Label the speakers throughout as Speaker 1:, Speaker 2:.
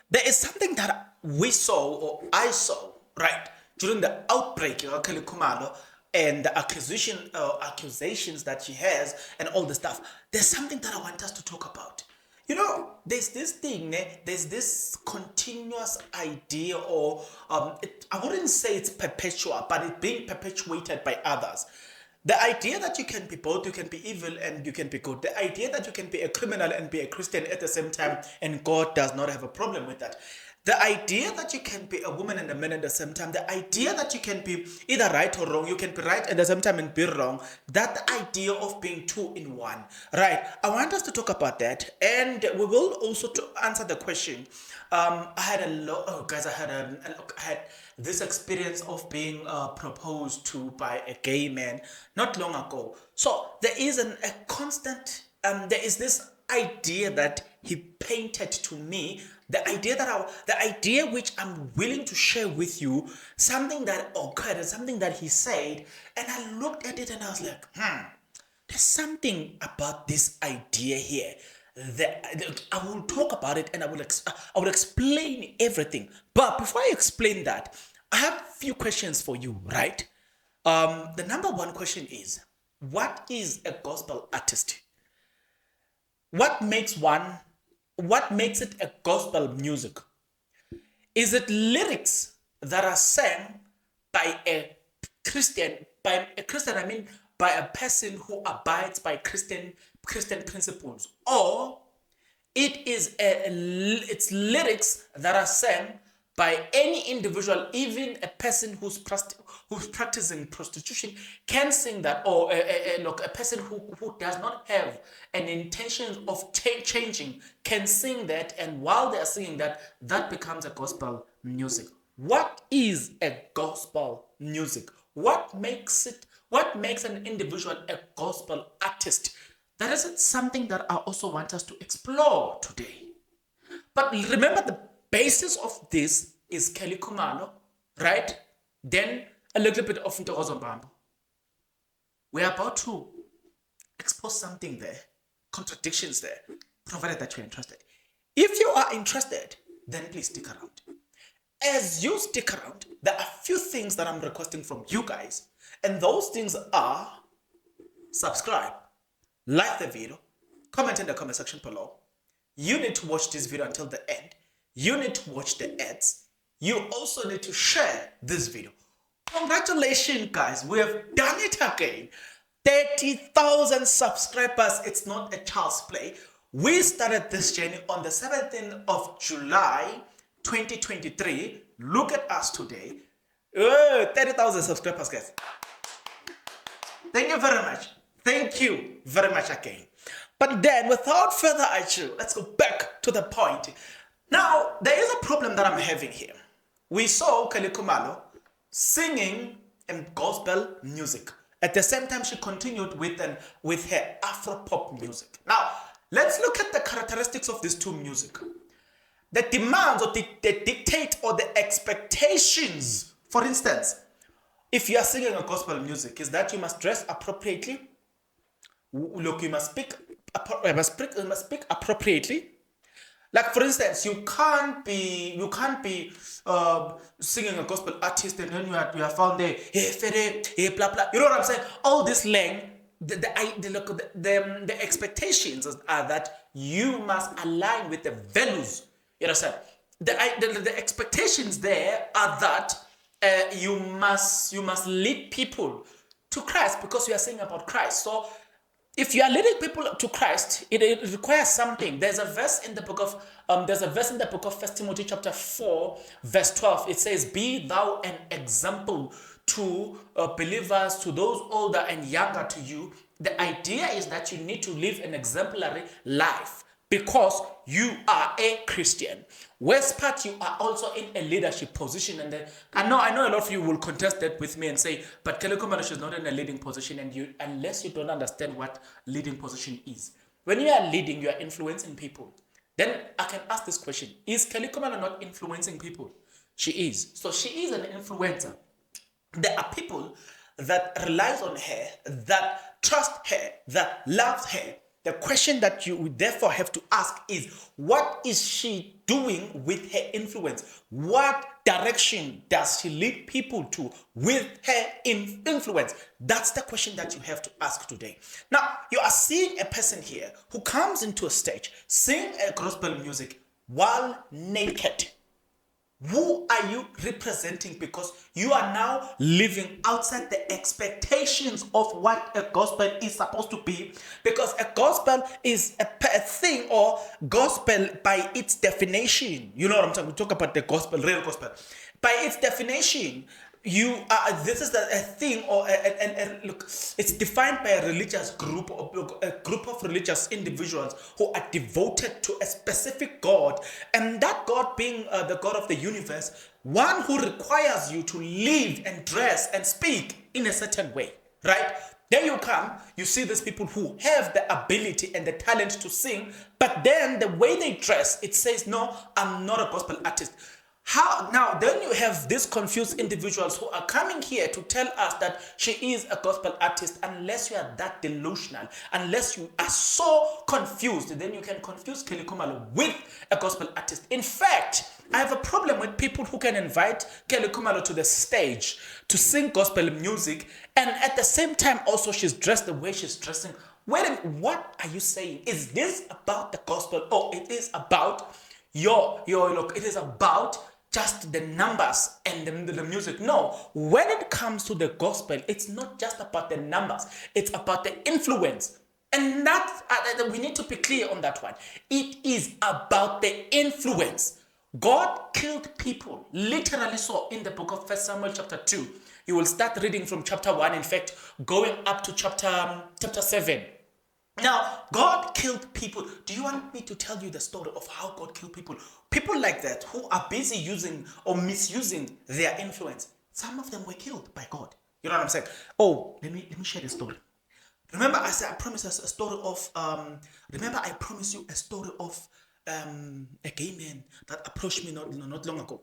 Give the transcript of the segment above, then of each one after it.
Speaker 1: There is something that we saw, or I saw, right, during the outbreak of Kelly Khumalo and the accusations that she has and all the stuff. There's something that I want us to talk about. There's this thing, there's this continuous idea, or I wouldn't say it's perpetual, but it's being perpetuated by others. The idea that you can be both, you can be evil and you can be good. The idea that you can be a criminal and be a Christian at the same time, and God does not have a problem with that. The idea that you can be a woman and a man at the same time, the idea that you can be either right or wrong, you can be right at the same time and be wrong, that idea of being two in one, right? I want us to talk about that, and we will also to answer the question. I had a lot, oh guys, I had this experience of being proposed to by a gay man not long ago. So there is a constant, there is this idea that he painted to me, the idea which I'm willing to share with you, something that occurred and something that he said, and I looked at it and I was like, there's something about this idea here. I will talk about it and I will explain everything. But before I explain that, I have a few questions for you, right? The number one question is, what is a gospel artist? What makes it a gospel music? Is it lyrics that are sang by a Christian? By a Christian, I mean by a person who abides by Christian principles, or it's lyrics that are sang by any individual, even a person who's practicing prostitution can sing that, or a person who does not have an intention of changing can sing that, and while they are singing that, that becomes a gospel music. What is a gospel music? What makes an individual a gospel artist? That is something that I also want us to explore today. But remember, the basis of this is Kelly Khumalo, right? Then a little bit of Ntokozo Mbambo. We're about to expose something there, contradictions there, provided that you're interested. If you are interested, then please stick around. As you stick around, there are a few things that I'm requesting from you guys, and those things are: subscribe, like the video, comment in the comment section below. You need to watch this video until the end. You need to watch the ads. You also need to share this video. Congratulations, guys. We have done it again. 30,000 subscribers. It's not a child's play. We started this journey on the 17th of July, 2023. Look at us today. 30,000 subscribers, guys. Thank you very much. Thank you very much again. But then, without further ado, let's go back to the point. Now, there is a problem that I'm having here. We saw Kelly Khumalo singing in gospel music. At the same time, she continued with her Afro-pop music. Now, let's look at the characteristics of these two music. The demands or the dictate or the expectations, for instance, if you are singing a gospel music, is that you must dress appropriately. Look, you must speak appropriately. Like, for instance, you can't be singing a gospel artist and then you are found there, hey fere, hey blah blah. You know what I'm saying? All this the expectations are that you must align with the values. You understand? The expectations there are that you must lead people to Christ, because we are saying about Christ. So if you are leading people to Christ, it requires something. There's a verse in the book of 1 Timothy chapter 4, verse 12. It says, "Be thou an example to believers, to those older and younger to you." The idea is that you need to live an exemplary life because you are a Christian. West part, you are also in a leadership position, and then I know a lot of you will contest that with me and say, but Kelly Khumalo is not in a leading position, and unless you don't understand what leading position is. When you are leading, you are influencing people. Then I can ask this question: is Kelly Khumalo not influencing people? She is. So she is an influencer. There are people that relies on her, that trust her, that loves her. The question that you would therefore have to ask is, what is she doing with her influence? What direction does she lead people to with her influence? That's the question that you have to ask today. Now, you are seeing a person here who comes into a stage, sing a gospel music while naked. Who are you representing? Because you are now living outside the expectations of what a gospel is supposed to be. Because a gospel is a thing, or gospel by its definition. You know what I'm talking? We talk about the gospel, real gospel. By its definition, you are. This is a thing, or look. It's defined by a religious group, or a group of religious individuals who are devoted to a specific God, and that God being the God of the universe, one who requires you to live and dress and speak in a certain way, right? There you come, you see these people who have the ability and the talent to sing, but then the way they dress, it says, no, I'm not a gospel artist. How now? Then you have these confused individuals who are coming here to tell us that she is a gospel artist. Unless you are that delusional, unless you are so confused, then you can confuse Kelly Khumalo with a gospel artist. In fact, I have a problem with people who can invite Kelly Khumalo to the stage to sing gospel music, and at the same time also she's dressed the way she's dressing. What are you saying? Is this about the gospel, or it is about your look? It is about just the numbers and the music. No, when it comes to the gospel, it's not just about the numbers, it's about the influence. And that we need to be clear on that one. It is about the influence. God killed people, literally so, in the book of 1 Samuel chapter 2. You will start reading from chapter 1, in fact, going up to chapter 7. Now, God killed people. Do you want me to tell you the story of how God killed people? People like that who are busy using or misusing their influence. Some of them were killed by God. You know what I'm saying? Oh, let me share the story. Remember, I said I promised us a story of. Remember, I promised you a story of a gay man that approached me not long ago.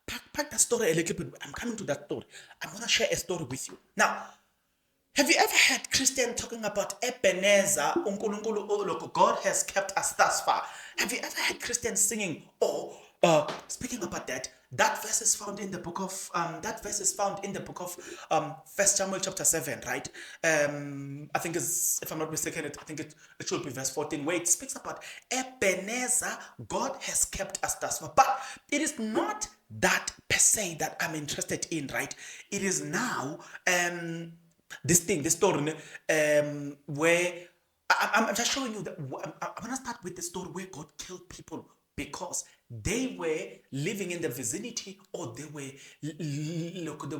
Speaker 1: Pack that story a little bit. I'm coming to that story. I'm gonna share a story with you now. Have you ever heard Christian talking about Ebenezer, Unkulunkulu, God has kept us thus far? Have you ever heard Christians singing, or speaking about that? That verse is found in the book of 1 Samuel chapter 7, right? I think it's, if I'm not mistaken, I think it should be verse 14, where it speaks about Ebenezer, God has kept us thus far. But it is not that per se that I'm interested in, right? It is now this story where I'm just showing you that I'm going to start with the story where God killed people because they were living in the vicinity, or they were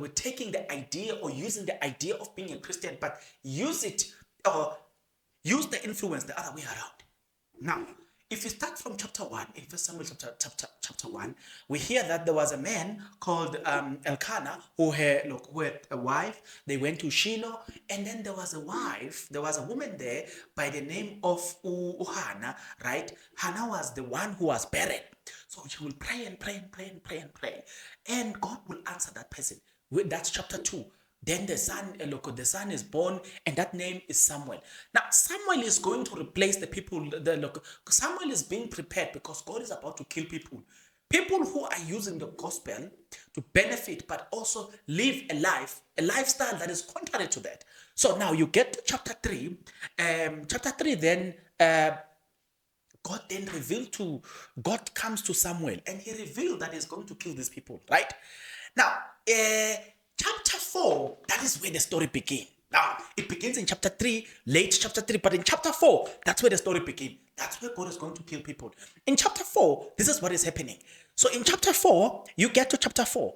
Speaker 1: taking the idea or using the idea of being a Christian, but use the influence the other way around. Now, if you start from chapter 1, in 1 Samuel chapter 1, we hear that there was a man called Elkanah who had a wife. They went to Shiloh, and then there was a woman there by the name of Hannah, right? Hannah was the one who was barren. So she will pray and pray and pray and pray and pray, and God will answer that person. That's chapter 2. Then the son is born, and that name is Samuel. Now, Samuel is going to replace the people. Samuel is being prepared because God is about to kill people. People who are using the gospel to benefit, but also live a lifestyle that is contrary to that. So now you get to chapter 3. Chapter 3, then God comes to Samuel, and he revealed that he's going to kill these people, right? Now, chapter 4, that is where the story begins. Now, it begins in chapter 3, late chapter 3, but in chapter 4, that's where the story begins. That's where God is going to kill people. In chapter 4, this is what is happening. So in chapter 4, you get to chapter 4.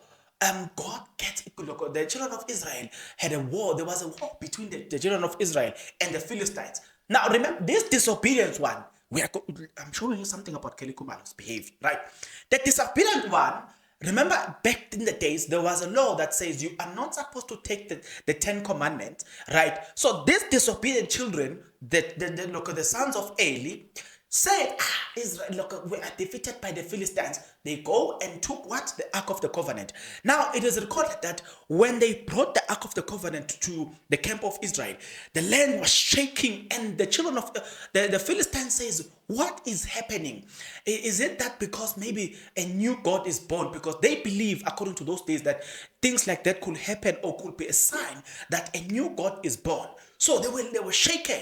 Speaker 1: God gets, the children of Israel had a war. There was a war between the children of Israel and the Philistines. Now, remember, this disobedience one, I'm showing you something about Kelly Khumalo's behavior, right? The disobedient one, remember back in the days, there was a law that says you are not supposed to take the 10 commandments, right? So these disobedient children, the sons of Eli, said, Israel, look, we are defeated by the Philistines. They go and took what? The Ark of the Covenant. Now, it is recorded that when they brought the Ark of the Covenant to the camp of Israel, the land was shaking, and the children of the Philistines says, what is happening? Is it that because maybe a new God is born? Because they believe, according to those days, that things like that could happen or could be a sign that a new God is born. So they were shaken.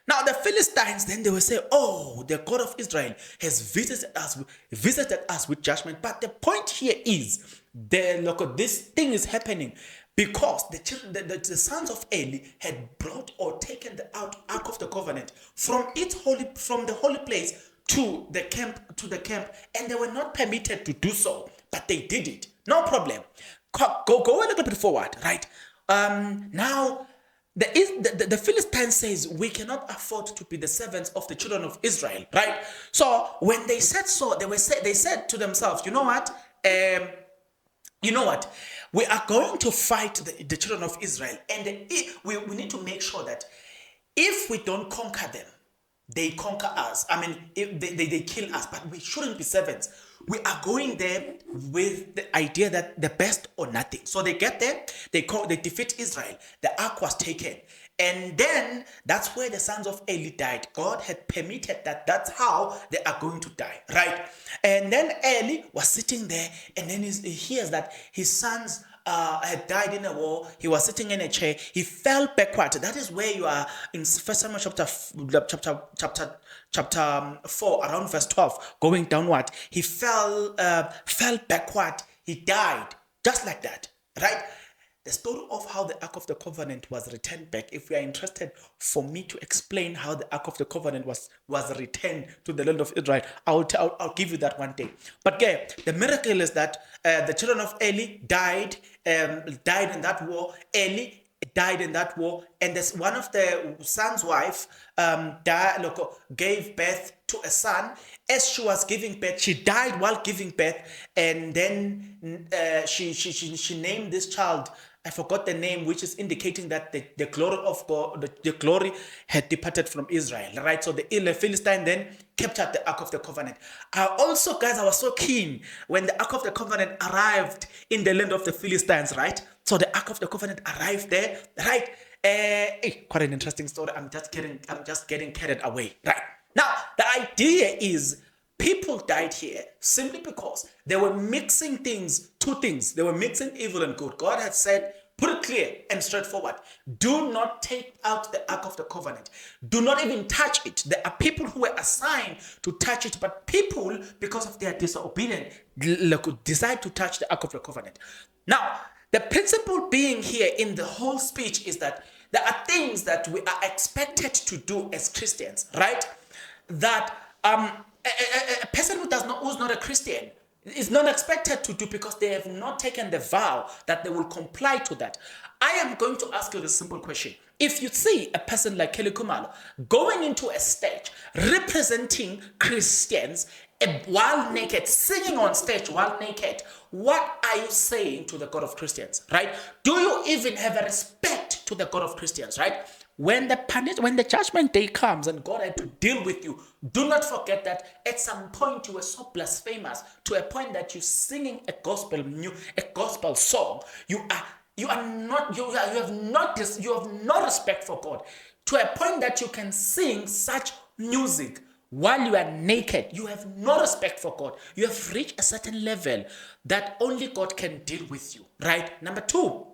Speaker 1: Now the Philistines, then they will say, oh, the God of Israel has visited us with judgment. But the point here is, look, this thing is happening because the sons of Eli had brought or taken the Ark of the Covenant from the holy place to the camp, and they were not permitted to do so, but they did it. No problem. Go a little bit forward, right? Now, the Philistine says, we cannot afford to be the servants of the children of Israel, right? So when they said so, they said to themselves, you know what? We are going to fight the children of Israel, and we need to make sure that if we don't conquer them, they conquer us. I mean, if they kill us, but we shouldn't be servants. We are going there with the idea that the best or nothing. So they get there, they defeat Israel. The ark was taken. And then that's where the sons of Eli died. God had permitted that. That's how they are going to die, right? And then Eli was sitting there, and then he hears that his sons had died in a war. He was sitting in a chair. He fell backward. That is where you are in 1 Samuel chapter 4, around verse 12, going downward. He fell backward. He died just like that, right? The story of how the Ark of the Covenant was returned back, if you are interested for me to explain how the Ark of the Covenant was returned to the land of Israel, I'll give you that one day. But yeah, the miracle is that the children of Eli died in that war. Eli died in that war, and one of the son's wife gave birth to a son. As she was giving birth, she died while giving birth, and then she named this child, I forgot the name, which is indicating that the glory of God, the glory had departed from Israel, right? So the Philistine then captured the Ark of the Covenant. Also, guys, I was so keen when the Ark of the Covenant arrived in the land of the Philistines, right? So the Ark of the Covenant arrived there, right? Quite an interesting story. I'm just getting carried away, right? Now, the idea is people died here simply because they were mixing two things. They were mixing evil and good. God had said, put it clear and straightforward. Do not take out the Ark of the Covenant. Do not even touch it. There are people who were assigned to touch it, but people, because of their disobedience, decide to touch the Ark of the Covenant. Now, the principle being here in the whole speech is that there are things that we are expected to do as Christians, right? That a person who's not a Christian is not expected to do because they have not taken the vow that they will comply to that. I am going to ask you this simple question. If you see a person like Khumalo going into a stage representing Christians while naked, singing on stage while naked, what are you saying to the God of Christians, right? Do you even have a respect to the God of Christians, right? When the judgment day comes and God had to deal with you, do not forget that at some point you were so blasphemous to a point that you're singing a gospel song. You have no respect for God to a point that you can sing such music while you are naked. You have no respect for God. You have reached a certain level that only God can deal with you, right? Number two,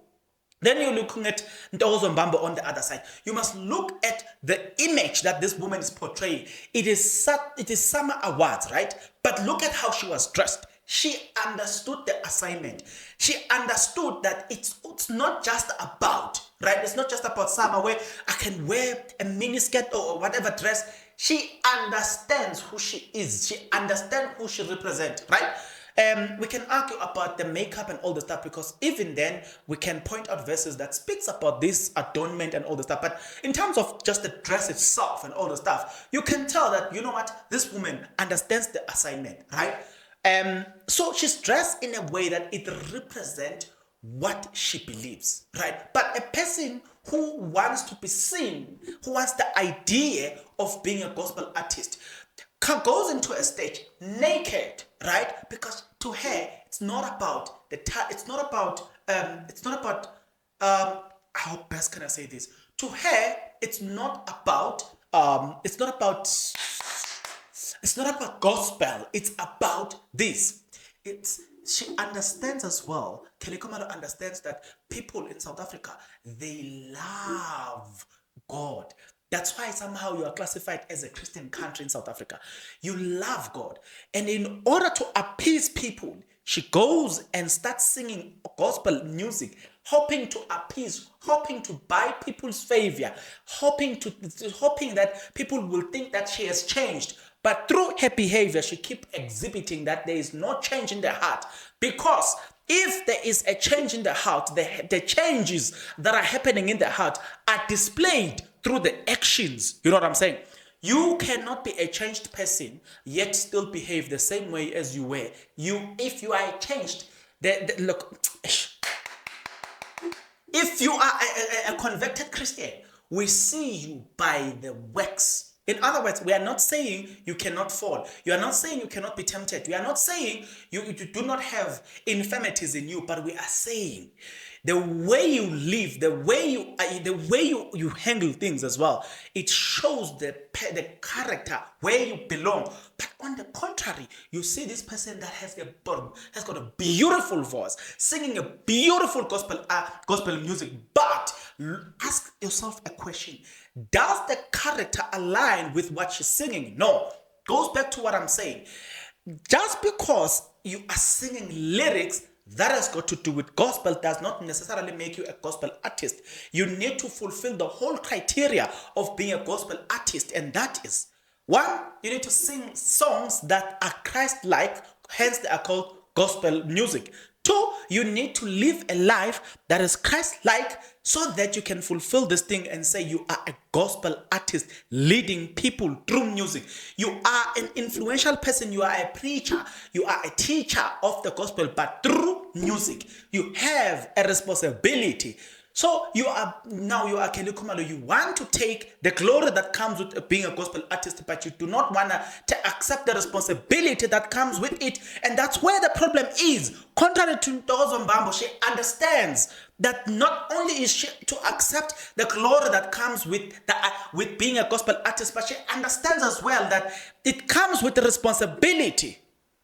Speaker 1: then you're looking at Ntozo Mbambo on the other side. You must look at the image that this woman is portraying. It is summer awards, right? But look at how she was dressed. She understood the assignment. She understood that it's not just about, right? It's not just about summer where I can wear a miniskirt or whatever dress. She understands who she is. She understands who she represents, right? We can argue about the makeup and all the stuff, because even then we can point out verses that speaks about this adornment and all the stuff. But in terms of just the dress itself and all the stuff, you can tell that, you know what, this woman understands the assignment, right? So she's dressed in a way that it represents what she believes, right? But a person who wants to be seen, who wants the idea of being a gospel artist, goes into a stage naked, right? Because to her, it's not about it's not about how best can I say this? To her, it's not about gospel. It's about this. She understands as well. Kelly Khumalo understands that people in South Africa, they love God. That's why somehow you are classified as a Christian country in South Africa. You love God. And in order to appease people, she goes and starts singing gospel music, hoping to appease, hoping to buy people's favor, hoping that people will think that she has changed. But through her behavior, she keeps exhibiting that there is no change in the heart. Because if there is a change in the heart, the changes that are happening in the heart are displayed through the actions. You know what I'm saying? You cannot be a changed person yet still behave the same way as you were. If you are changed, look, if you are a converted Christian, we see you by the works. In other words, we are not saying you cannot fall. You are not saying you cannot be tempted. We are not saying you do not have infirmities in you, but we are saying the way you live, the way you handle things as well, it shows the character where you belong. But on the contrary, you see this person that has got a beautiful voice, singing a beautiful gospel music. But ask yourself a question: does the character align with what she's singing? No. Goes back to what I'm saying. Just because you are singing lyrics that has got to do with gospel does not necessarily make you a gospel artist. You need to fulfill the whole criteria of being a gospel artist, and that is: one, you need to sing songs that are Christ-like, hence they are called gospel music. Two, you need to live a life that is Christ-like so that you can fulfill this thing and say you are a gospel artist leading people through music. You are an influential person. You are a preacher. You are a teacher of the gospel, but through music. You have a responsibility. So you are Kelly Khumalo. You want to take the glory that comes with being a gospel artist, but you do not want to accept the responsibility that comes with it. And that's where the problem is. Contrary to Ntokozo Mbambo, she understands that not only is she to accept the glory that comes with being a gospel artist, but she understands as well that it comes with the responsibility.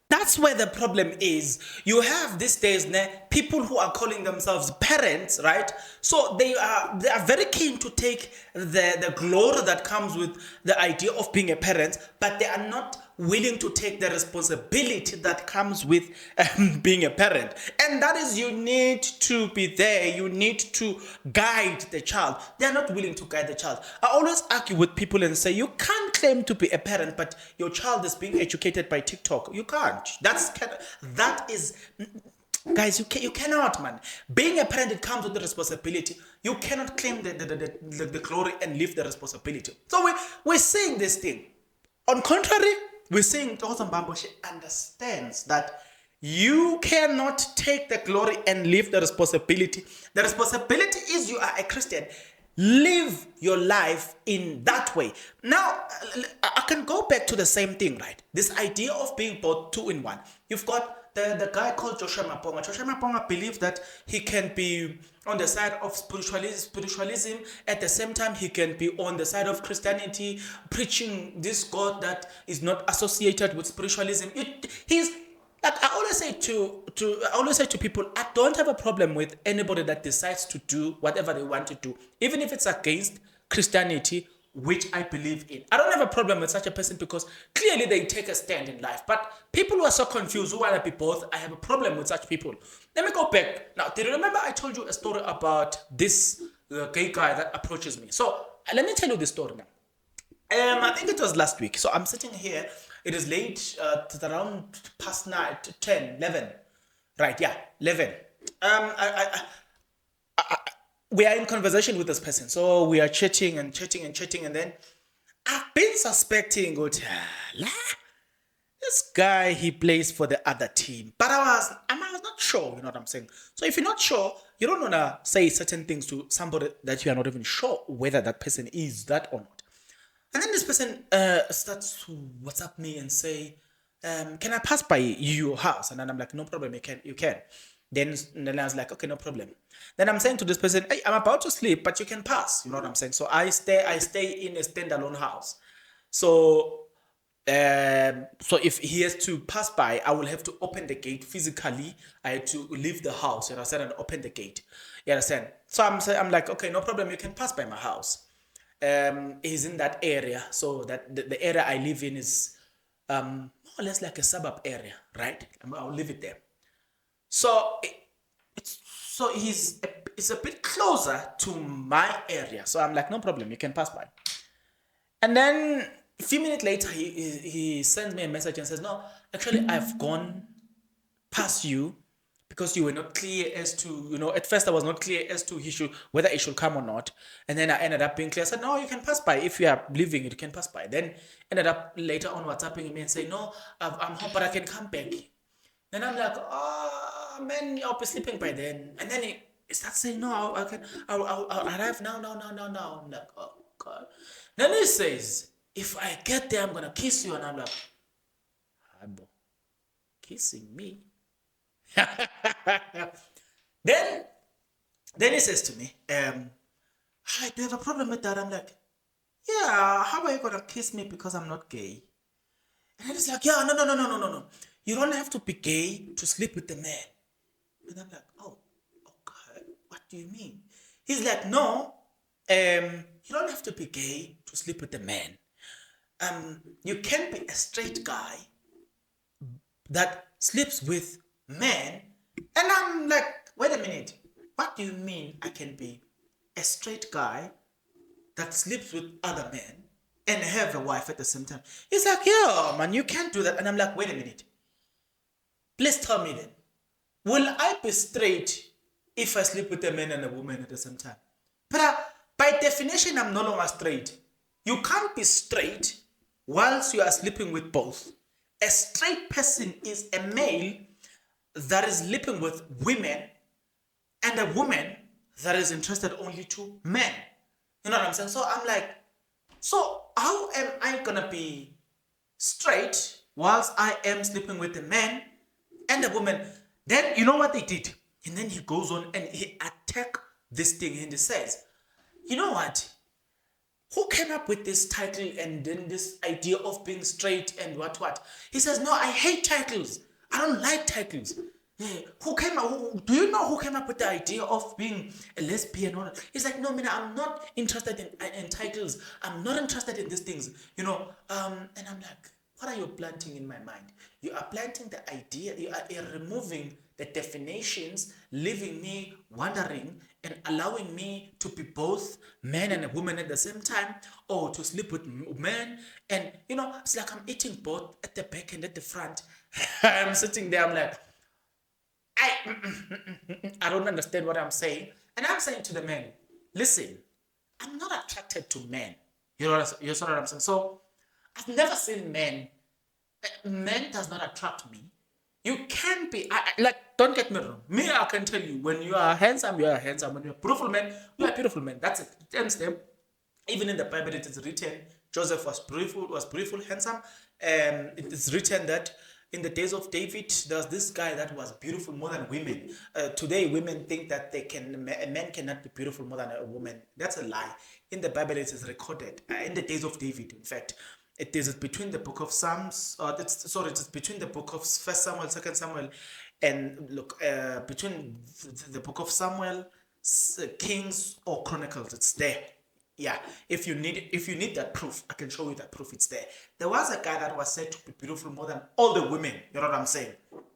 Speaker 1: That's where the problem is. You have these days people who are calling themselves parents, right? So they are very keen to take the glory that comes with the idea of being a parent, but they are not willing to take the responsibility that comes with being a parent. And that is, you need to be there. You need to guide the child. They are not willing to guide the child. I always argue with people and say, you can't claim to be a parent, but your child is being educated by TikTok. You can't. Guys, you cannot, man. Being a parent, it comes with the responsibility. You cannot claim the glory and leave the responsibility. So we're saying this thing. On contrary, we're saying Ntokozo Mbambo, she understands that you cannot take the glory and leave the responsibility. The responsibility is you are a Christian. Live your life in that way. Now, I can go back to the same thing, right? This idea of being both two in one. You've got the guy called Joshua Maponga. Joshua Maponga believes that he can be on the side of spiritualism. At the same time, he can be on the side of Christianity, preaching this God that is not associated with spiritualism. He's like, I always say to people, I don't have a problem with anybody that decides to do whatever they want to do, even if it's against Christianity, which I believe in. I don't have a problem with such a person because clearly they take a stand in life. But people who are so confused, who want to be both, I have a problem with such people. Let me go back. Now, do you remember I told you a story about this gay guy that approaches me? So let me tell you this story now. I think it was last week. So I'm sitting here. It is late. It's around past 9, 10, 11. Right, yeah, 11. We are in conversation with this person. So we are chatting, and then I've been suspecting this guy, he plays for the other team. But I was not sure, you know what I'm saying? So if you're not sure, you don't want to say certain things to somebody that you are not even sure whether that person is that or not. And then this person starts to WhatsApp me and say, can I pass by your house? And then I'm like, no problem, you can. Then I was like, okay, no problem. Then I'm saying to this person, hey, I'm about to sleep, but you can pass. You know what I'm saying? So I stay in a standalone house. So so if he has to pass by, I will have to open the gate physically. I had to leave the house, you understand, and open the gate. You understand? So I'm like, okay, no problem, you can pass by my house. Is in that area, so that the area I live in is more or less like a suburb area, right? I'll leave it there. So it's a bit closer to my area. So I'm like, no problem, you can pass by. And then a few minutes later, he sends me a message and says, no, actually, I've gone past you because you were not clear as to, at first I was not clear as to whether he should come or not. And then I ended up being clear. I said, no, you can pass by. If you are leaving, you can pass by. Then ended up later on WhatsApping me and saying, no, I'm home, but I can come back. Then I'm like, oh, man, I'll be sleeping by then. And then he starts saying, no, I'll arrive now. I'm like, oh, God. Then he says, if I get there, I'm going to kiss you. And I'm like, Habo, kissing me? then he says to me, hi, do you have a problem with that? I'm like, yeah, how are you going to kiss me because I'm not gay? And he's like, yeah, no. You don't have to be gay to sleep with a man. And I'm like, oh, okay, what do you mean? He's like, no, you don't have to be gay to sleep with a man. You can be a straight guy that sleeps with men. And I'm like, wait a minute, what do you mean I can be a straight guy that sleeps with other men and have a wife at the same time? He's like, yeah, man, you can't do that. And I'm like, wait a minute, please tell me then, will I be straight if I sleep with a man and a woman at the same time? But by definition, I'm no longer straight. You can't be straight whilst you are sleeping with both. A straight person is a male that is sleeping with women and a woman that is interested only to men. You know what I'm saying? So I'm like, so how am I gonna be straight whilst I am sleeping with a man and a woman? Then you know what they did? And then he goes on and he attacked this thing and he says, you know what? Who came up with this title and then this idea of being straight and what? He says, no, I hate titles. I don't like titles. Yeah. Do you know who came up with the idea of being a lesbian? He's like, no, man, I'm not interested in titles. I'm not interested in these things, And I'm like, what are you planting in my mind? You are planting the idea, you are removing the definitions, leaving me wondering and allowing me to be both man and a woman at the same time, or to sleep with men. And, it's like I'm eating both at the back and at the front. I'm sitting there, I'm like, I don't understand what I'm saying. And I'm saying to the men, listen, I'm not attracted to men. You know what I'm saying? So I've never seen men. Men does not attract me. You can be, don't get me wrong. Me, I can tell you, when you are handsome, you are handsome. When you're a beautiful man, you are a beautiful man. That's it. Understand? Even in the Bible, it is written, Joseph was beautiful, handsome. It is written that in the days of David, there's this guy that was beautiful more than women. Today, women think that a man cannot be beautiful more than a woman. That's a lie. In the Bible, it is recorded. In the days of David, in fact, it is between the book of Psalms, it's between the book of 1 Samuel, 2 Samuel, and between the book of Samuel, Kings, or Chronicles. It's there. Yeah, if you need that proof, I can show you that proof. It's there. There was a guy that was said to be beautiful more than all the women. You know what I'm saying?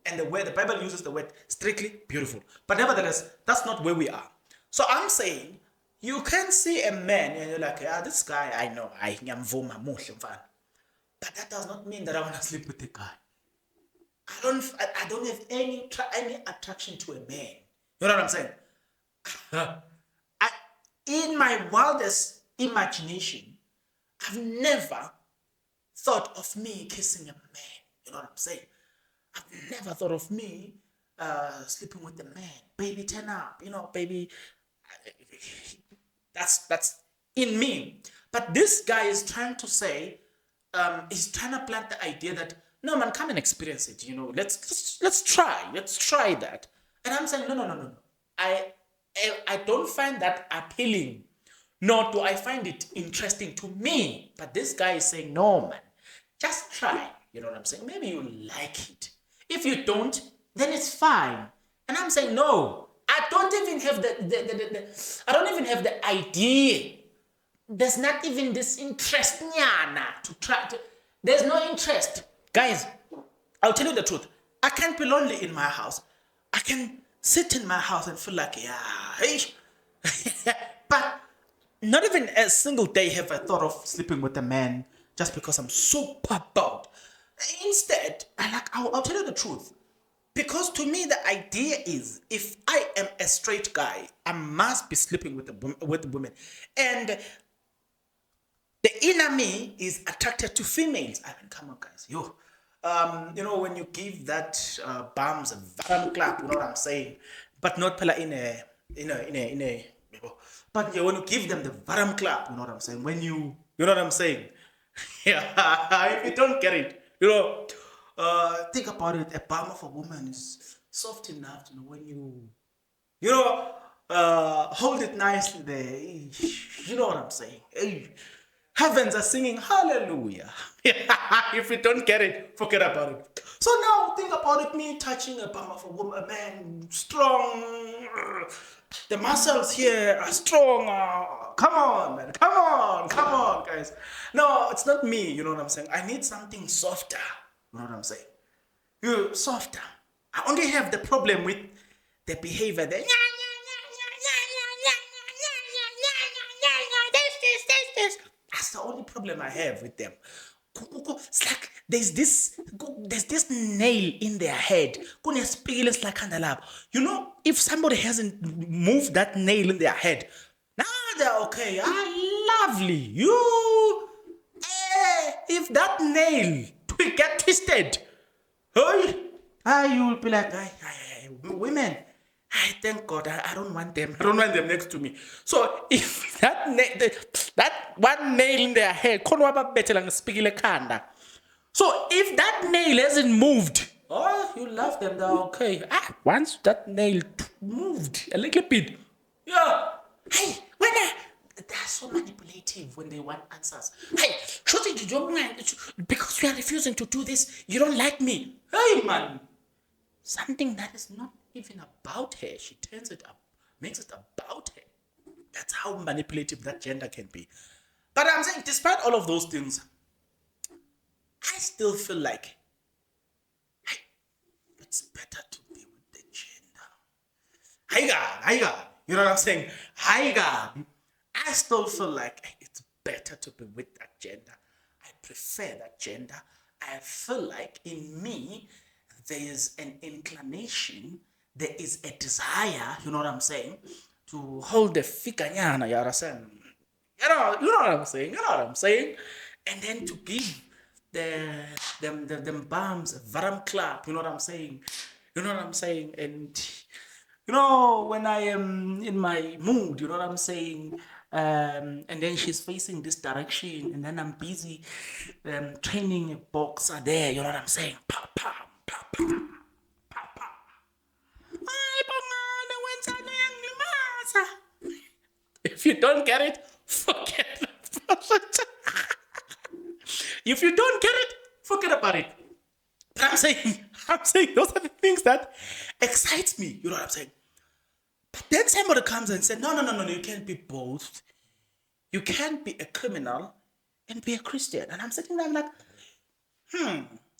Speaker 1: And the Bible uses the word strictly beautiful. But nevertheless, that's not where we are. So I'm saying, you can see a man and you're like, this guy, I know, I am Voma Mushimfan. But that does not mean that I want to sleep with the guy. I don't have any attraction to a man. You know what I'm saying? In my wildest imagination, I've never thought of me kissing a man. You know what I'm saying? I've never thought of me sleeping with a man. Baby, turn up. Baby. That's in me. But this guy is trying to say, he's trying to plant the idea that no man, come and experience it. Let's try that. And I'm saying no. I don't find that appealing, nor do I find it interesting to me. But this guy is saying no man, just try. You know what I'm saying? Maybe you like it. If you don't, then it's fine. And I'm saying no. I don't even have I don't even have the idea. There's not even this interest to try to. There's no interest. Guys, I'll tell you the truth. I can't be lonely in my house. I can sit in my house and feel like, yeah, hey. But not even a single day have I thought of sleeping with a man just because I'm super bored. Instead, I'll tell you the truth. Because to me, the idea is, if I am a straight guy, I must be sleeping with a woman. And the inner me is attracted to females. I mean, come on, guys. When you give that bums a varam clap, you know what I'm saying? But not in a. But when you give them the varam clap, you know what I'm saying? You know what I'm saying? Yeah, if you don't get it, think about it. A bum of a woman is soft enough to know when hold it nicely there. You know what I'm saying? Heavens are singing hallelujah. If you don't get it, forget about it. So now think about it, me touching a bum of a woman, a man, strong. The muscles here are strong. Come on, man. Come on, guys. No, it's not me. You know what I'm saying? I need something softer. You know what I'm saying? You softer. I only have the problem with the behavior. This. That's the only problem I have with them. It's like there's this nail in their head. If somebody hasn't moved that nail in their head, now they're okay. Lovely. If that nail get twisted, you will be like, women. I thank God. I don't want them. I don't want them next to me. So if that one nail in their head, so if that nail hasn't moved, you love them. They're okay. Once that nail moved a little bit, yeah. Hey, they're so manipulative when they want answers. Hey, because you are refusing to do this, you don't like me. Hey, man. Something that is not even about her. She turns it up, makes it about her. That's how manipulative that gender can be. But I'm saying, despite all of those things, I still feel like, hey, it's better to be with the gender. Hi God. You know what I'm saying? Hi God. I still feel like it's better to be with that gender. I prefer that gender. I feel like in me, there is an inclination, there is a desire, you know what I'm saying, to hold the figure, you know what I'm saying, and then to give them bums a varam clap, you know what I'm saying, and when I am in my mood, you know what I'm saying, and then she's facing this direction, and then I'm busy training a boxer there, you know what I'm saying, Papa. If you don't get it, forget about it. If you don't get it, forget about it. But I'm saying those are the things that excite me. You know what I'm saying? But then somebody comes and says, no, you can't be both. You can't be a criminal and be a Christian. And I'm sitting there, I'm like,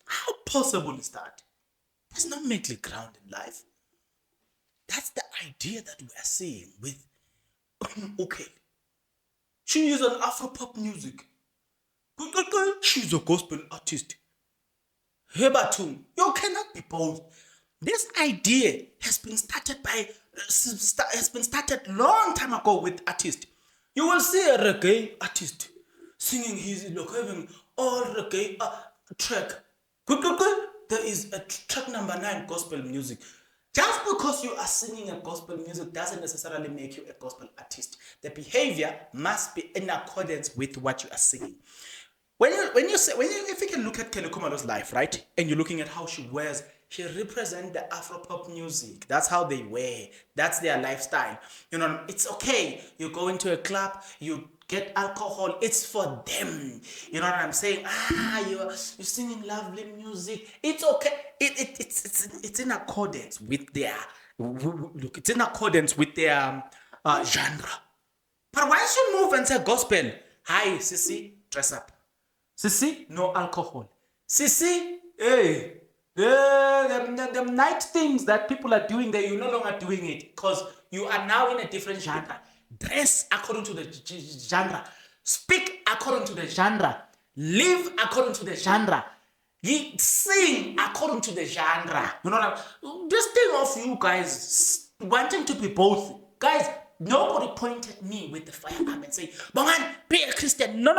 Speaker 1: how possible is that? There's no middle ground in life. That's the idea that we are seeing with, okay, she is an Afro-pop music. She's a gospel artist. Hebatum, you cannot be both. This idea has been started long time ago with artists. You will see a reggae artist singing his having all reggae track. There is a track number 9 gospel music. Just because you are singing a gospel music doesn't necessarily make you a gospel artist. The behavior must be in accordance with what you are singing. If you can look at Kelly Khumalo's life, right, and you're looking at how she wears, she represents the Afro-pop music. That's how they wear. That's their lifestyle. You know, it's okay. You go into a club, you get alcohol. It's for them. You know what I'm saying? You're singing lovely music. It's okay. It's in accordance with their look. It's in accordance with their genre. But once you move and say gospel, hi, sissy, dress up. Sissy, no alcohol. Sissy, hey, the night things that people are doing there, you're no longer doing it because you are now in a different genre. Dress according to the genre. Speak according to the genre. Live according to the genre. Sing according to the genre. You know what I'm This thing of you guys wanting to be both. Guys, nobody pointed me with the firearm and say, Bongan, be a Christian. No.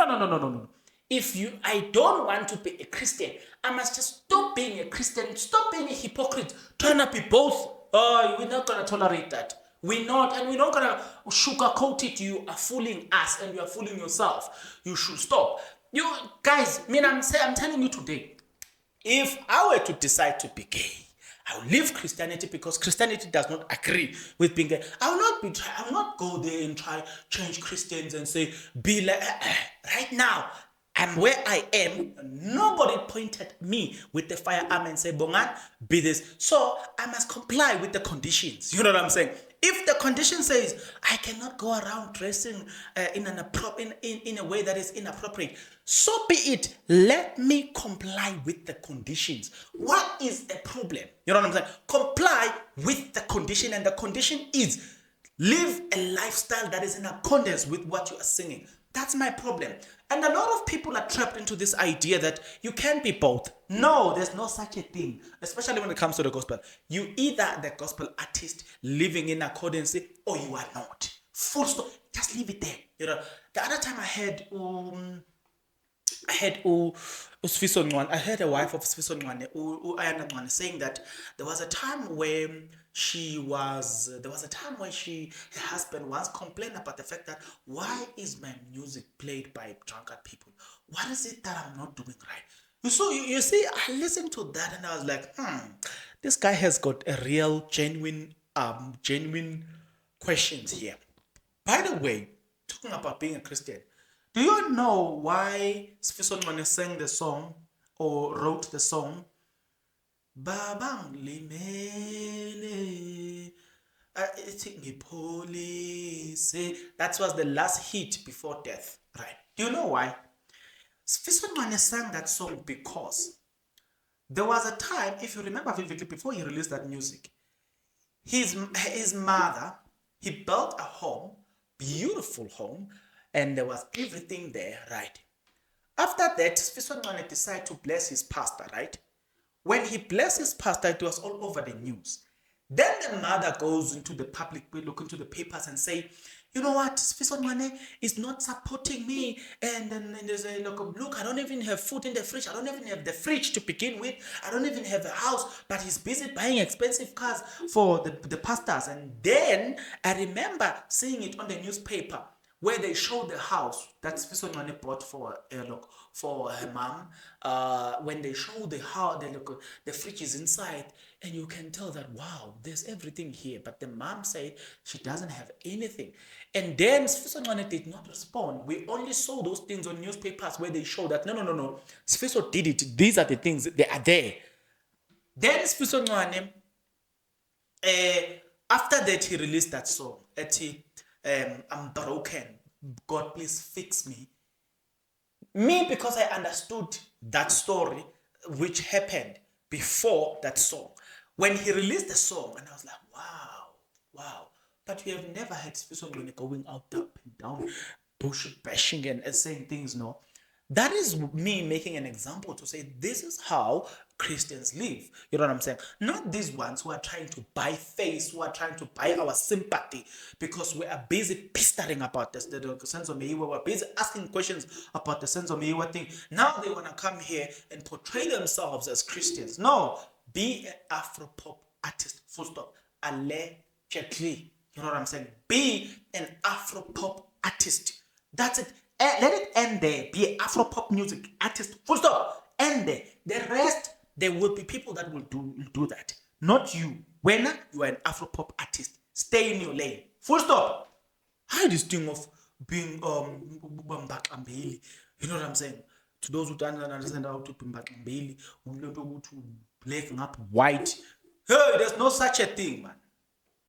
Speaker 1: I don't want to be a Christian, I must just stop being a Christian, stop being a hypocrite, trying to be both. Oh, we're not going to tolerate that. We're not, and we're not going to sugarcoat it. You are fooling us and you are fooling yourself. You should stop. You guys, I'm telling you today, if I were to decide to be gay, I will leave Christianity because Christianity does not agree with being gay. I will not go there and try change Christians and say, be like, right now, I'm where I am. Nobody pointed me with the firearm and said, Bongan, be this. So I must comply with the conditions. You know what I'm saying? If the condition says I cannot go around dressing in a way that is inappropriate, so be it. Let me comply with the conditions. What is the problem? You know what I'm saying? Comply with the condition, and the condition is live a lifestyle that is in accordance with what you are singing. That's my problem. And a lot of people are trapped into this idea that you can be both. No, there's no such a thing, especially when it comes to the gospel. You either the gospel artist living in accordance or you are not. Full stop. Just leave it there. You know, the other time I had Sfiso Ncwane. I heard a wife of Sfiso Ncwane saying that there was a time where her husband once complained about the fact that why is my music played by drunkard people? What is it that I'm not doing right? So you see, I listened to that and I was like, this guy has got a real genuine questions here. By the way, talking about being a Christian, do you know why Sfiso Ncwane sang the song or wrote the song? Babang limele, police. That was the last hit before death, right? Do you know why? Sfiso Ncwane sang that song because there was a time, if you remember vividly, before he released that music, his mother, he built a home, beautiful home, and there was everything there, right? After that, Sfiso Ncwane decided to bless his pastor, right? When he blessed his pastor, it was all over the news. Then the mother goes into the public, look into the papers and say, you know what, Sfiso Ncwane is not supporting me. And then there's a look, I don't even have food in the fridge. I don't even have the fridge to begin with. I don't even have a house, but he's busy buying expensive cars for the pastors. And then I remember seeing it on the newspaper where they show the house that Sfiso Ncwane bought for her mom. When they show the house, the fridge is inside, and you can tell that, wow, there's everything here. But the mom said she doesn't have anything. And then Sfiso Ncwane did not respond. We only saw those things on newspapers where they show that, no. Sfiso did it. These are the things, they are there. Then Sfiso Ncwane, after that, he released that song. I'm broken. God, please fix me. Me, because I understood that story, which happened before that song. When he released the song, and I was like, wow. But we have never had Sfiso Ncwane going out up and down, bush bashing and saying things, no. That is me making an example to say this is how Christians live. You know what I'm saying? Not these ones who are trying to buy face, who are trying to buy our sympathy because we are busy pestering about this, the sense of me. We were busy asking questions about the sense of me thing. Now they want to come here and portray themselves as Christians. No, be an Afro-pop artist, full stop. Allegedly. You know what I'm saying? Be an Afro-pop artist. That's it. Let it end there. Be an Afro-pop music artist, full stop. End there. The rest, there will be people that will do that. Not you. When you are an Afro-pop artist, stay in your lane. Full stop. How this thing of being Mbakambeli? You know what I'm saying? To those who don't understand how to be Mbakambeli, black, not white. Hey, there's no such a thing, man.